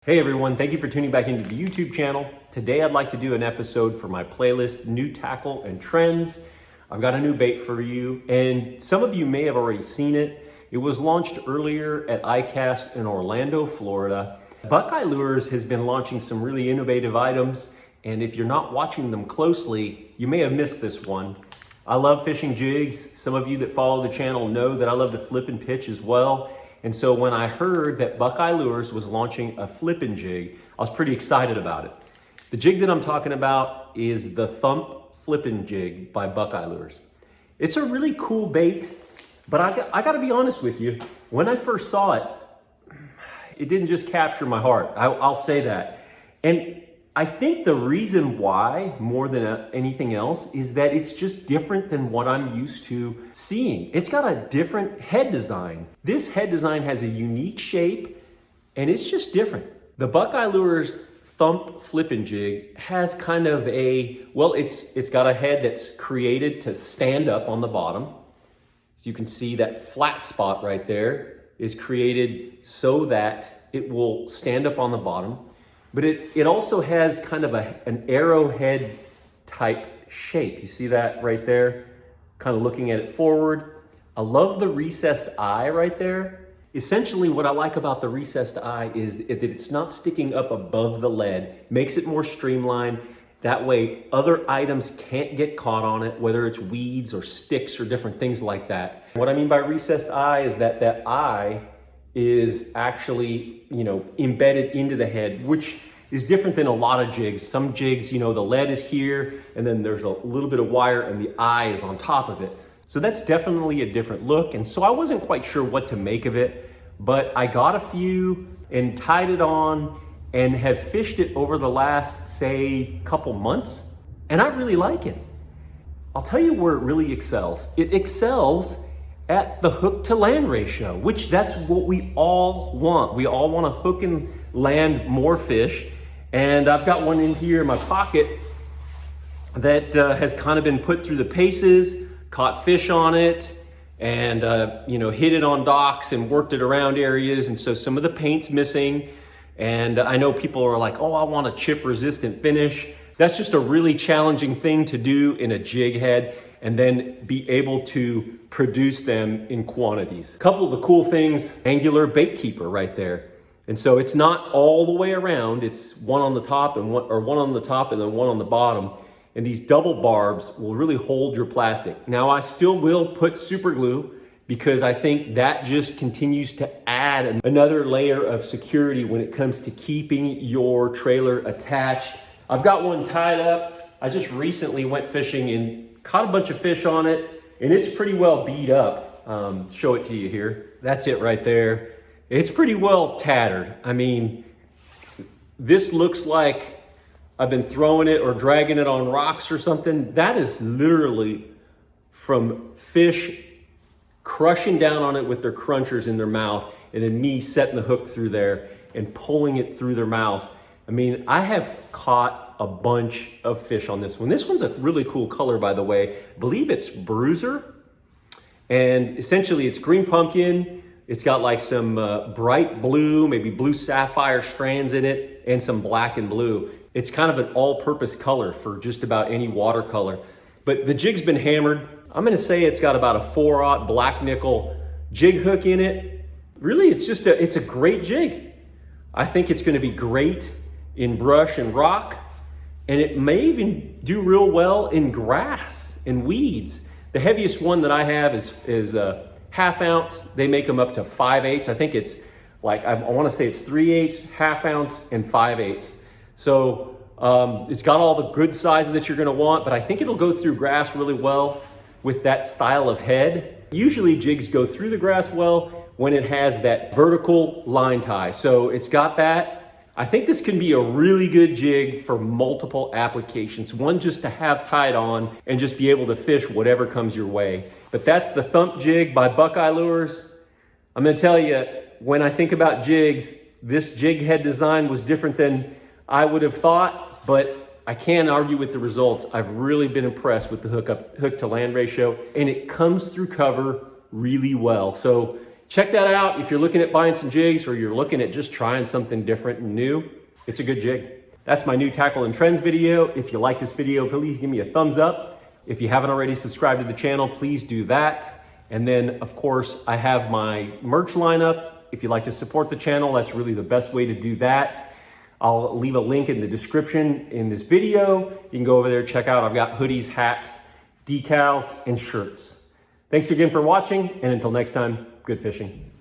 Hey everyone, thank you for tuning back into the YouTube channel. Today I'd like to do an episode for my playlist, New Tackle and Trends. I've got a new bait for you, and some of you may have already seen it. It was launched earlier at ICAST in Orlando, Florida. Buckeye Lures has been launching some really innovative items, and if you're not watching them closely, you may have missed this one. I love fishing jigs. Some of you that follow the channel know that I love to flip and pitch as well. And so when I heard that Buckeye Lures was launching a flippin' jig, I was pretty excited about it. The jig that I'm talking about is the THUMP Flippin jig by Buckeye Lures. It's a really cool bait, but I gotta be honest with you. When I first saw it, it didn't just capture my heart. I'll say that. And I think the reason why, more than anything else, is that it's just different than what I'm used to seeing. It's got a different head design. This head design has a unique shape, and it's just different. The Buckeye Lures THUMP Flippin jig has kind of a, well, it's got a head that's created to stand up on the bottom. As you can see, that flat spot right there is created so that it will stand up on the bottom. But it also has kind of an arrowhead type shape. You see that right there? Kind of looking at it forward. I love the recessed eye right there. Essentially what I like about the recessed eye is that it's not sticking up above the lead. Makes it more streamlined. That way other items can't get caught on it, whether it's weeds or sticks or different things like that. What I mean by recessed eye is that that eye is actually, embedded into the head, which is different than a lot of jigs. Some jigs, the lead is here and then there's a little bit of wire and the eye is on top of it. So that's definitely a different look. And so I wasn't quite sure what to make of it, but I got a few and tied it on and have fished it over the last, say, couple months. And I really like it. I'll tell you where it really excels. It excels at the hook to land ratio, which that's what we all want. We all want to hook and land more fish. And I've got one in here in my pocket that has kind of been put through the paces, caught fish on it, and hit it on docks and worked it around areas. And so some of the paint's missing. And I know people are like, oh, I want a chip resistant finish. That's just a really challenging thing to do in a jig head and then be able to produce them in quantities. A couple of the cool things, angular bait keeper right there. And so it's not all the way around, it's one on the top and one on the top and then one on the bottom. And these double barbs will really hold your plastic. Now I still will put super glue because I think that just continues to add another layer of security when it comes to keeping your trailer attached. I've got one tied up. I just recently went fishing and caught a bunch of fish on it, and it's pretty well beat up. Show it to you here. That's it right there. It's pretty well tattered. I mean, this looks like I've been throwing it or dragging it on rocks or something. That is literally from fish crushing down on it with their crunchers in their mouth, and then me setting the hook through there and pulling it through their mouth. I mean, I have caught a bunch of fish on this one. This one's a really cool color, by the way. I believe it's bruiser. And essentially it's green pumpkin. It's got like some bright blue, maybe blue sapphire strands in it, and some black and blue. It's kind of an all-purpose color for just about any watercolor. But the jig's been hammered. I'm gonna say it's got about a 4/0 black nickel jig hook in it. Really, it's a great jig. I think it's gonna be great in brush and rock. And it may even do real well in grass and weeds. The heaviest one that I have is a 1/2 ounce. They make them up to 5/8. I think it's like, I wanna say it's 3/8, 1/2 ounce, and 5/8. So it's got all the good sizes that you're gonna want, but I think it'll go through grass really well with that style of head. Usually jigs go through the grass well when it has that vertical line tie. So it's got that. I think this can be a really good jig for multiple applications. One just to have tied on and just be able to fish whatever comes your way. But that's the THUMP jig by Buckeye Lures. I'm gonna tell you, when I think about jigs, this jig head design was different than I would have thought, but I can't argue with the results. I've really been impressed with the hook to land ratio, and it comes through cover really well. So check that out. If you're looking at buying some jigs or you're looking at just trying something different and new, it's a good jig. That's my new tackle and trends video. If you like this video, please give me a thumbs up. If you haven't already subscribed to the channel, please do that. And then of course, I have my merch lineup. If you'd like to support the channel, that's really the best way to do that. I'll leave a link in the description in this video. You can go over there, check out. I've got hoodies, hats, decals, and shirts. Thanks again for watching, and until next time, good fishing.